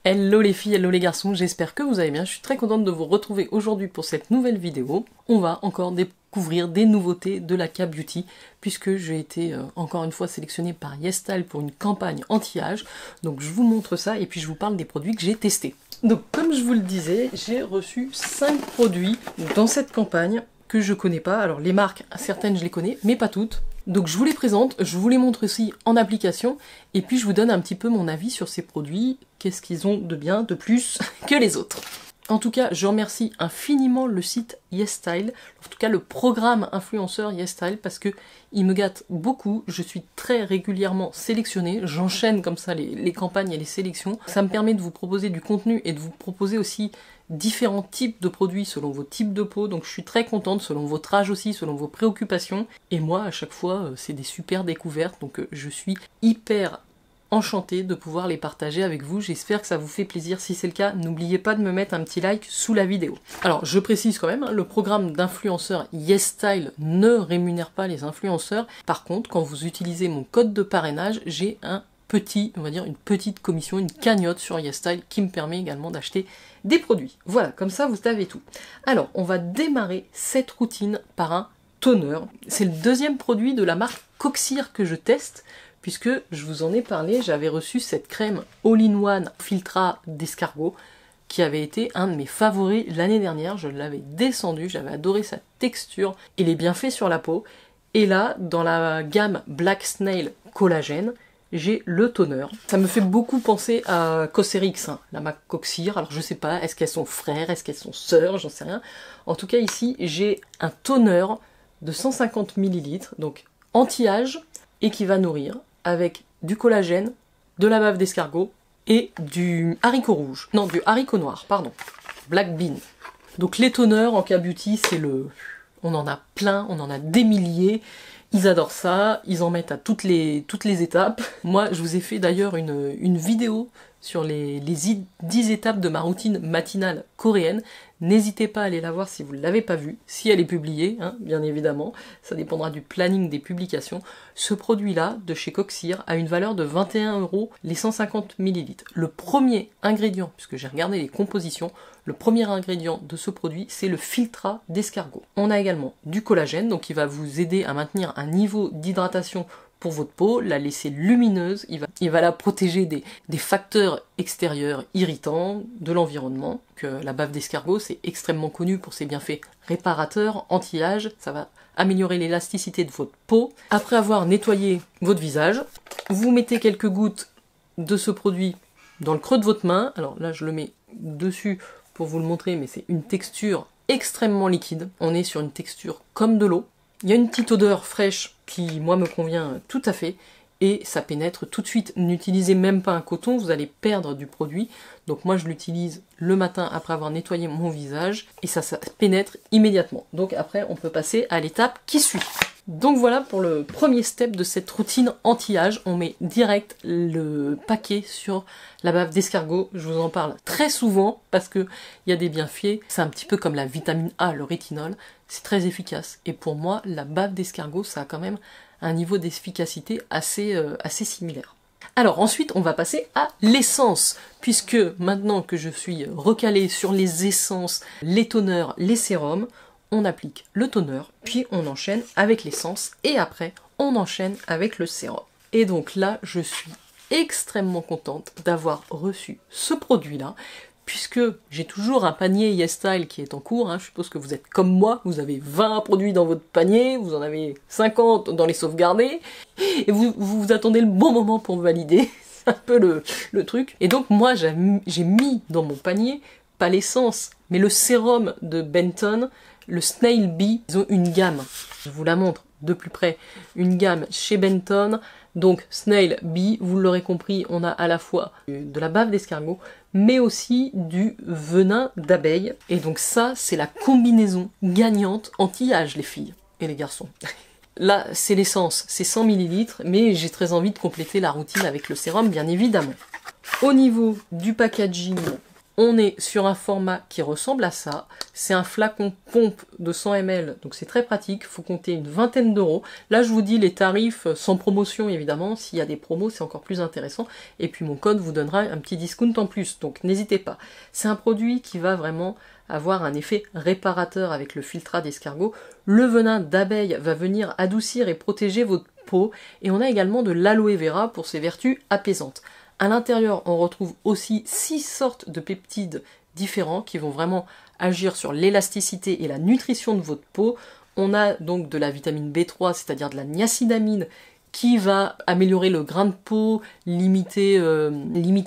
Hello les filles, hello les garçons, j'espère que vous allez bien, je suis très contente de vous retrouver aujourd'hui pour cette nouvelle vidéo. On va encore découvrir des nouveautés de la K-Beauty, puisque j'ai été encore une fois sélectionnée par YesStyle pour une campagne anti-âge. Donc je vous montre ça et puis je vous parle des produits que j'ai testés. Donc comme je vous le disais, j'ai reçu 5 produits dans cette campagne que je connais pas. Alors les marques, certaines je les connais, mais pas toutes. Donc je vous les présente, je vous les montre aussi en application, et puis je vous donne un petit peu mon avis sur ces produits, qu'est-ce qu'ils ont de bien, de plus que les autres. En tout cas, je remercie infiniment le site YesStyle, en tout cas le programme influenceur YesStyle, parce que il me gâte beaucoup, je suis très régulièrement sélectionnée, j'enchaîne comme ça les campagnes et les sélections. Ça me permet de vous proposer du contenu et de vous proposer aussi différents types de produits selon vos types de peau, donc je suis très contente, selon votre âge aussi, selon vos préoccupations. Et moi, à chaque fois, c'est des super découvertes, donc je suis hyper enchantée de pouvoir les partager avec vous. J'espère que ça vous fait plaisir. Si c'est le cas, n'oubliez pas de me mettre un petit like sous la vidéo. Alors, je précise quand même, le programme d'influenceur YesStyle ne rémunère pas les influenceurs. Par contre, quand vous utilisez mon code de parrainage, j'ai un petit, on va dire une petite commission, une cagnotte sur YesStyle qui me permet également d'acheter des produits. Voilà, comme ça vous savez tout. Alors, on va démarrer cette routine par un toner. C'est le deuxième produit de la marque Coxir que je teste, puisque je vous en ai parlé, j'avais reçu cette crème all-in-one Filtra d'escargot, qui avait été un de mes favoris l'année dernière. Je l'avais descendu, j'avais adoré sa texture et les bienfaits sur la peau. Et là, dans la gamme Black Snail Collagène, j'ai le toner. Ça me fait beaucoup penser à Cosrx, hein, la marque Coxir. Alors je sais pas, est-ce qu'elles sont frères, est-ce qu'elles sont sœurs, j'en sais rien. En tout cas ici, j'ai un toner de 150 ml, donc anti-âge, et qui va nourrir, avec du collagène, de la bave d'escargot et du haricot rouge. Non, du haricot noir, pardon. Black bean. Donc les toners en K-Beauty, c'est le... On en a plein, on en a des milliers. Ils adorent ça, ils en mettent à toutes les étapes. Moi, je vous ai fait d'ailleurs une vidéo sur les 10 étapes de ma routine matinale coréenne. N'hésitez pas à aller la voir si vous ne l'avez pas vue, si elle est publiée, hein, bien évidemment. Ça dépendra du planning des publications. Ce produit-là, de chez Coxir, a une valeur de 21 € les 150 ml. Le premier ingrédient, puisque j'ai regardé les compositions, le premier ingrédient de ce produit, c'est le Filtra d'escargot. On a également du collagène, donc il va vous aider à maintenir un niveau d'hydratation pour votre peau, la laisser lumineuse, il va la protéger des facteurs extérieurs irritants de l'environnement. La bave d'escargot, c'est extrêmement connu pour ses bienfaits réparateurs, anti-âge, ça va améliorer l'élasticité de votre peau. Après avoir nettoyé votre visage, vous mettez quelques gouttes de ce produit dans le creux de votre main. Alors là, je le mets dessus pour vous le montrer, mais c'est une texture extrêmement liquide. On est sur une texture comme de l'eau. Il y a une petite odeur fraîche qui, moi, me convient tout à fait, et ça pénètre tout de suite. N'utilisez même pas un coton, vous allez perdre du produit. Donc moi, je l'utilise le matin après avoir nettoyé mon visage, et ça pénètre immédiatement. Donc après, on peut passer à l'étape qui suit. Donc voilà pour le premier step de cette routine anti-âge. On met direct le paquet sur la bave d'escargot. Je vous en parle très souvent parce que il y a des bienfaits. C'est un petit peu comme la vitamine A, le rétinol. C'est très efficace. Et pour moi, la bave d'escargot, ça a quand même un niveau d'efficacité assez similaire. Alors ensuite, on va passer à l'essence, puisque maintenant que je suis recalée sur les essences, les toners, les sérums, on applique le toner, puis on enchaîne avec l'essence, et après, on enchaîne avec le sérum. Et donc là, je suis extrêmement contente d'avoir reçu ce produit-là, puisque j'ai toujours un panier YesStyle qui est en cours, hein. Je suppose que vous êtes comme moi, vous avez 20 produits dans votre panier, vous en avez 50 dans les sauvegardés, et vous attendez le bon moment pour valider, c'est un peu le truc. Et donc moi, j'ai mis dans mon panier, pas l'essence, mais le sérum de Benton, le Snail Bee. Ils ont une gamme, je vous la montre de plus près, une gamme chez Benton. Donc Snail Bee, vous l'aurez compris, on a à la fois de la bave d'escargot, mais aussi du venin d'abeille. Et donc ça, c'est la combinaison gagnante anti-âge, les filles et les garçons. Là, c'est l'essence, c'est 100 ml, mais j'ai très envie de compléter la routine avec le sérum, bien évidemment. Au niveau du packaging, On est sur un format qui ressemble à ça. C'est un flacon pompe de 100 ml, donc c'est très pratique. Il faut compter une vingtaine d'euros. Là, je vous dis les tarifs sans promotion, évidemment. S'il y a des promos, c'est encore plus intéressant. Et puis mon code vous donnera un petit discount en plus, donc n'hésitez pas. C'est un produit qui va vraiment avoir un effet réparateur avec le filtrat d'escargot. Le venin d'abeille va venir adoucir et protéger votre peau. Et on a également de l'aloe vera pour ses vertus apaisantes. À l'intérieur, on retrouve aussi 6 sortes de peptides différents qui vont vraiment agir sur l'élasticité et la nutrition de votre peau. On a donc de la vitamine B3, c'est-à-dire de la niacinamide, qui va améliorer le grain de peau, limiter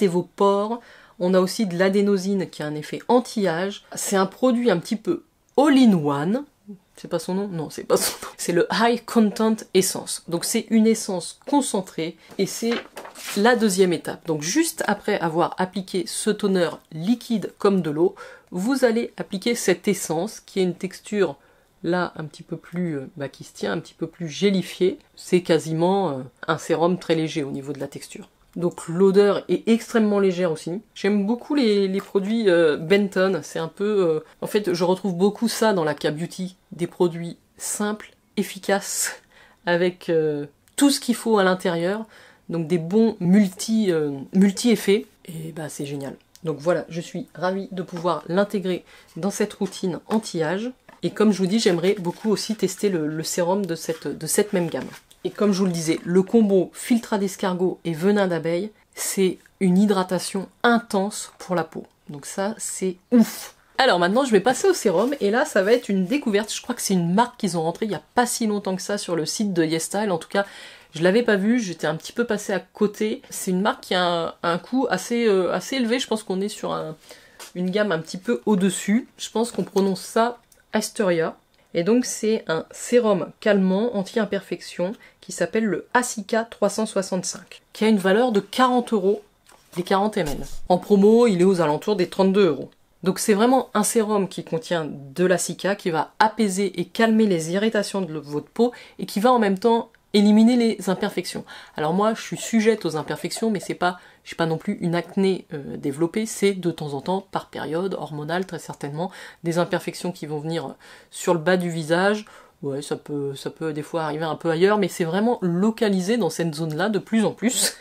vos pores. On a aussi de l'adénosine qui a un effet anti-âge. C'est un produit un petit peu all-in-one. C'est pas son nom? Non, c'est pas son nom. C'est le High Content Essence. Donc c'est une essence concentrée et c'est la deuxième étape. Donc juste après avoir appliqué ce toner liquide comme de l'eau, vous allez appliquer cette essence qui a une texture là un petit peu plus, qui se tient un petit peu plus gélifiée. C'est quasiment un sérum très léger au niveau de la texture. Donc l'odeur est extrêmement légère aussi. J'aime beaucoup les produits Benton, c'est un peu... en fait, je retrouve beaucoup ça dans la K-Beauty, des produits simples, efficaces, avec tout ce qu'il faut à l'intérieur, donc des bons multi-effets, et bah c'est génial. Donc voilà, je suis ravie de pouvoir l'intégrer dans cette routine anti-âge, et comme je vous dis, j'aimerais beaucoup aussi tester le sérum de cette même gamme. Et comme je vous le disais, le combo filtrat d'escargot et venin d'abeille, c'est une hydratation intense pour la peau. Donc ça, c'est ouf. Alors maintenant, je vais passer au sérum, et là, ça va être une découverte. Je crois que c'est une marque qu'ils ont rentrée il n'y a pas si longtemps que ça sur le site de YesStyle. En tout cas, je l'avais pas vu, j'étais un petit peu passée à côté. C'est une marque qui a un coût assez élevé. Je pense qu'on est sur une gamme un petit peu au-dessus. Je pense qu'on prononce ça Asteria. Et donc c'est un sérum calmant anti-imperfection qui s'appelle le Asica 365, qui a une valeur de 40 € les 40 ml. En promo, il est aux alentours des 32 €. Donc c'est vraiment un sérum qui contient de l'Asica, qui va apaiser et calmer les irritations de votre peau et qui va en même temps éliminer les imperfections. Alors moi, je suis sujette aux imperfections, mais j'ai pas non plus une acné développée, c'est de temps en temps, par période, hormonale très certainement, des imperfections qui vont venir sur le bas du visage. Ouais, ça peut des fois arriver un peu ailleurs, mais c'est vraiment localisé dans cette zone-là de plus en plus.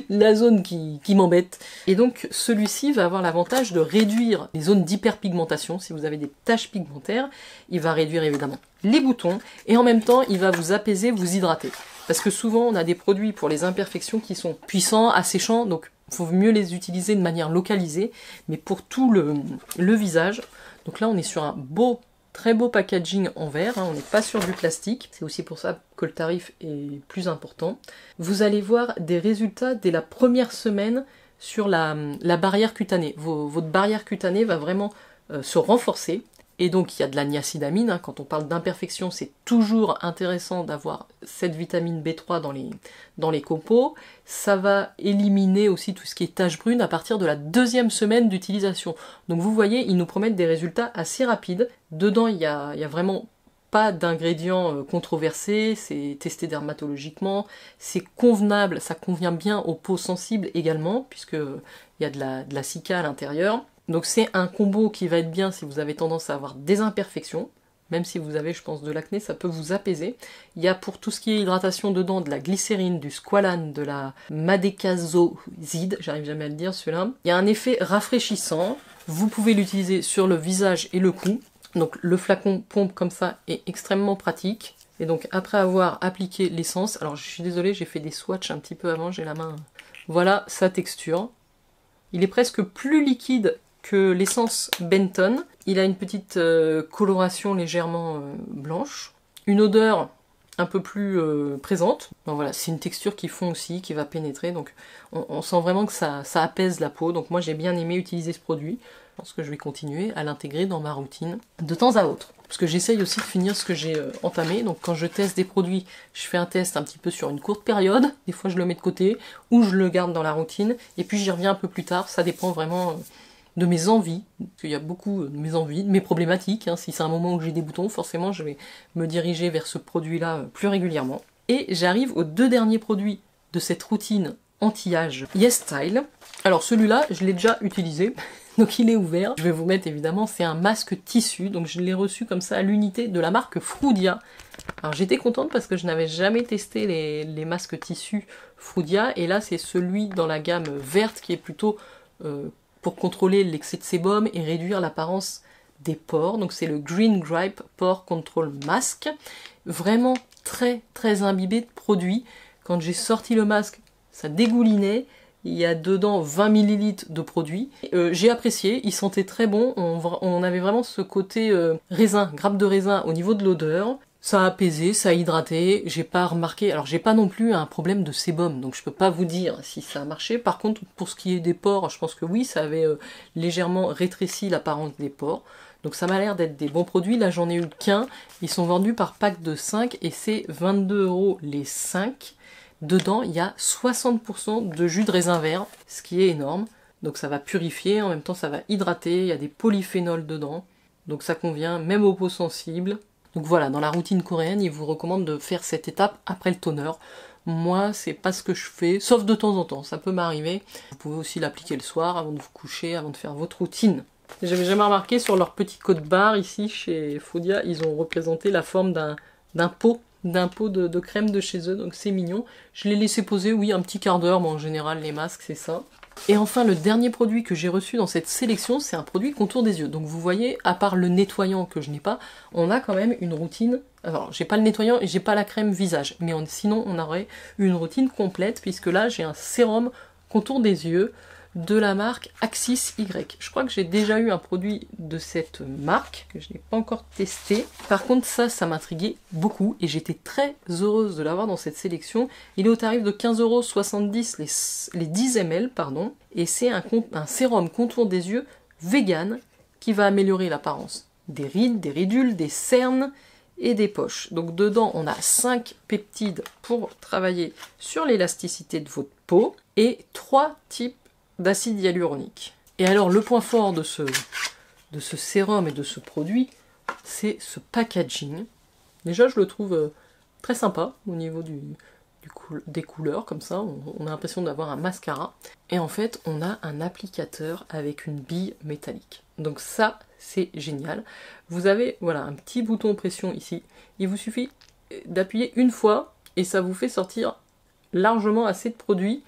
La zone qui m'embête. Et donc celui-ci va avoir l'avantage de réduire les zones d'hyperpigmentation. Si vous avez des taches pigmentaires, il va réduire évidemment les boutons et en même temps il va vous apaiser, vous hydrater. Parce que souvent on a des produits pour les imperfections qui sont puissants, asséchants, donc il faut mieux les utiliser de manière localisée, mais pour tout le visage. Donc là on est sur un très beau packaging en verre, on n'est pas sur du plastique, c'est aussi pour ça que le tarif est plus important. Vous allez voir des résultats dès la première semaine sur la barrière cutanée. Votre barrière cutanée va vraiment se renforcer. Et donc il y a de la niacinamide, quand on parle d'imperfection, c'est toujours intéressant d'avoir cette vitamine B3 dans les copeaux. Ça va éliminer aussi tout ce qui est taches brunes à partir de la deuxième semaine d'utilisation. Donc vous voyez, ils nous promettent des résultats assez rapides. Dedans, il y a vraiment pas d'ingrédients controversés, c'est testé dermatologiquement, c'est convenable, ça convient bien aux peaux sensibles également, puisqu'il y a de la cica à l'intérieur. Donc c'est un combo qui va être bien si vous avez tendance à avoir des imperfections, même si vous avez, je pense, de l'acné, ça peut vous apaiser. Il y a pour tout ce qui est hydratation dedans de la glycérine, du squalane, de la madécazoside, j'arrive jamais à le dire celui-là. Il y a un effet rafraîchissant, vous pouvez l'utiliser sur le visage et le cou. Donc le flacon pompe comme ça est extrêmement pratique. Et donc après avoir appliqué l'essence, alors je suis désolée, j'ai fait des swatchs un petit peu avant, j'ai la main... Voilà sa texture. Il est presque plus liquide que l'essence Benton. Il a une petite coloration légèrement blanche. Une odeur un peu plus présente. Donc voilà, c'est une texture qui fond aussi, qui va pénétrer. Donc on sent vraiment que ça apaise la peau. Donc moi j'ai bien aimé utiliser ce produit. Je pense que je vais continuer à l'intégrer dans ma routine de temps à autre. Parce que j'essaye aussi de finir ce que j'ai entamé. Donc quand je teste des produits, je fais un test un petit peu sur une courte période. Des fois je le mets de côté ou je le garde dans la routine. Et puis j'y reviens un peu plus tard. Ça dépend vraiment de mes envies. Parce qu'il y a beaucoup de mes envies, de mes problématiques. Si c'est un moment où j'ai des boutons, forcément je vais me diriger vers ce produit-là plus régulièrement. Et j'arrive aux deux derniers produits de cette routine anti-âge YesStyle. Alors celui-là, je l'ai déjà utilisé. Donc il est ouvert. Je vais vous mettre évidemment, c'est un masque tissu. Donc je l'ai reçu comme ça à l'unité de la marque Frudia. Alors j'étais contente parce que je n'avais jamais testé les masques tissu Frudia. Et là c'est celui dans la gamme verte qui est plutôt pour contrôler l'excès de sébum et réduire l'apparence des pores. Donc c'est le Green Gripe Pore Control Mask. Vraiment très très imbibé de produit. Quand j'ai sorti le masque, ça dégoulinait. Il y a dedans 20 ml de produit. J'ai apprécié, il sentait très bon. On avait vraiment ce côté raisin, grappe de raisin au niveau de l'odeur. Ça a apaisé, ça a hydraté. J'ai pas remarqué. Alors j'ai pas non plus un problème de sébum, donc je peux pas vous dire si ça a marché. Par contre, pour ce qui est des pores, je pense que oui, ça avait légèrement rétréci l'apparence des pores. Donc ça m'a l'air d'être des bons produits. Là j'en ai eu qu'un. Ils sont vendus par pack de 5 et c'est 22 € les 5. Dedans, il y a 60% de jus de raisin vert, ce qui est énorme. Donc ça va purifier, en même temps ça va hydrater, il y a des polyphénols dedans. Donc ça convient même aux peaux sensibles. Donc voilà, dans la routine coréenne, ils vous recommandent de faire cette étape après le toner. Moi, c'est pas ce que je fais, sauf de temps en temps, ça peut m'arriver. Vous pouvez aussi l'appliquer le soir, avant de vous coucher, avant de faire votre routine. J'avais jamais remarqué sur leur petit code barre, ici, chez Frudia, ils ont représenté la forme d'un pot de crème de chez eux, donc c'est mignon. Je l'ai laissé poser, oui, un petit quart d'heure, mais en général les masques c'est ça. Et enfin le dernier produit que j'ai reçu dans cette sélection, c'est un produit contour des yeux. Donc vous voyez, à part le nettoyant que je n'ai pas, on a quand même une routine. Alors j'ai pas le nettoyant et j'ai pas la crème visage, mais sinon on aurait une routine complète, puisque là j'ai un sérum contour des yeux de la marque Axis Y. Je crois que j'ai déjà eu un produit de cette marque, que je n'ai pas encore testé. Par contre ça m'intriguait beaucoup et j'étais très heureuse de l'avoir dans cette sélection. Il est au tarif de 15,70 € les 10 ml, pardon. Et c'est un sérum contour des yeux vegan qui va améliorer l'apparence des rides, des ridules, des cernes et des poches. Donc dedans on a 5 peptides pour travailler sur l'élasticité de votre peau et 3 types d'acide hyaluronique. Et alors le point fort de ce sérum et de ce produit, c'est ce packaging. Déjà je le trouve très sympa au niveau des couleurs, comme ça, on a l'impression d'avoir un mascara. Et en fait on a un applicateur avec une bille métallique. Donc ça c'est génial. Vous avez voilà un petit bouton pression ici, il vous suffit d'appuyer une fois et ça vous fait sortir largement assez de produit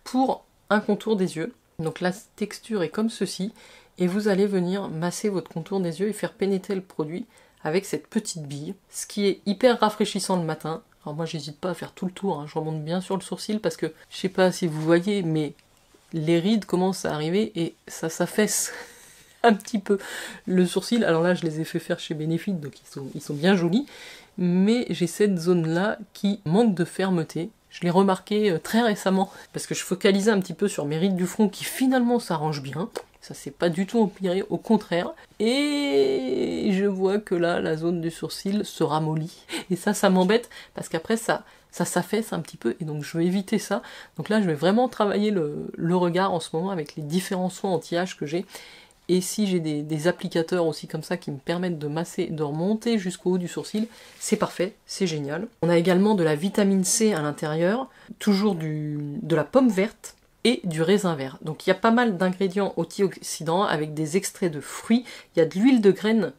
pour un contour des yeux. Donc la texture est comme ceci et vous allez venir masser votre contour des yeux et faire pénétrer le produit avec cette petite bille, ce qui est hyper rafraîchissant le matin. Alors moi j'hésite pas à faire tout le tour, hein. Je remonte bien sur le sourcil parce que je sais pas si vous voyez, mais les rides commencent à arriver et ça s'affaisse un petit peu le sourcil. Alors là je les ai fait faire chez Benefit, donc ils sont bien jolis, mais j'ai cette zone là qui manque de fermeté. Je l'ai remarqué très récemment, parce que je focalisais un petit peu sur mes rides du front qui finalement s'arrangent bien. Ça s'est pas du tout empiré, au contraire. Et je vois que là, la zone du sourcil se ramollit. Et ça m'embête, parce qu'après ça s'affaisse un petit peu, et donc je vais éviter ça. Donc là, je vais vraiment travailler le regard en ce moment avec les différents soins anti-âge que j'ai. Et si j'ai des applicateurs aussi comme ça qui me permettent de masser, de remonter jusqu'au haut du sourcil, c'est parfait, c'est génial. On a également de la vitamine C à l'intérieur, toujours de la pomme verte et du raisin vert. Donc il y a pas mal d'ingrédients antioxydants avec des extraits de fruits, il y a de l'huile de graines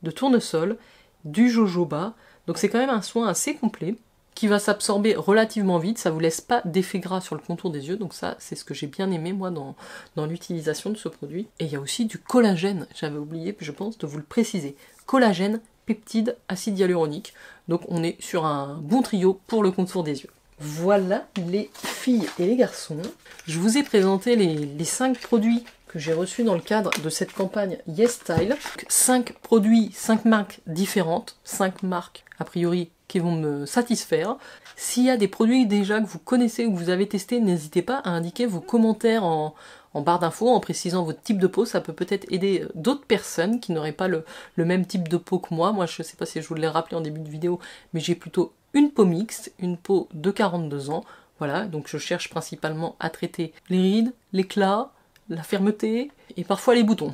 de tournesol, du jojoba, donc c'est quand même un soin assez complet, qui va s'absorber relativement vite, ça vous laisse pas d'effet gras sur le contour des yeux, donc ça c'est ce que j'ai bien aimé moi dans l'utilisation de ce produit. Et il y a aussi du collagène, j'avais oublié, je pense, de vous le préciser. Collagène, peptide, acide hyaluronique, donc on est sur un bon trio pour le contour des yeux. Voilà les filles et les garçons, je vous ai présenté les 5 produits que j'ai reçus dans le cadre de cette campagne YesStyle. 5 produits, 5 marques différentes, 5 marques a priori qui vont me satisfaire. S'il y a des produits déjà que vous connaissez ou que vous avez testé, n'hésitez pas à indiquer vos commentaires en barre d'infos en précisant votre type de peau. Ça peut peut-être aider d'autres personnes qui n'auraient pas le même type de peau que moi. Moi, je sais pas si je vous l'ai rappelé en début de vidéo, mais j'ai plutôt une peau mixte, une peau de 42 ans. Voilà, donc je cherche principalement à traiter les rides, l'éclat, la fermeté et parfois les boutons.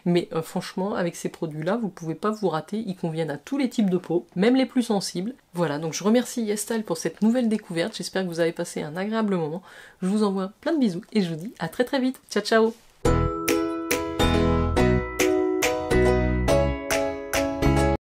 Mais franchement, avec ces produits-là, vous pouvez pas vous rater, ils conviennent à tous les types de peau, même les plus sensibles. Voilà, donc je remercie YesStyle pour cette nouvelle découverte, j'espère que vous avez passé un agréable moment. Je vous envoie plein de bisous et je vous dis à très très vite. Ciao ciao!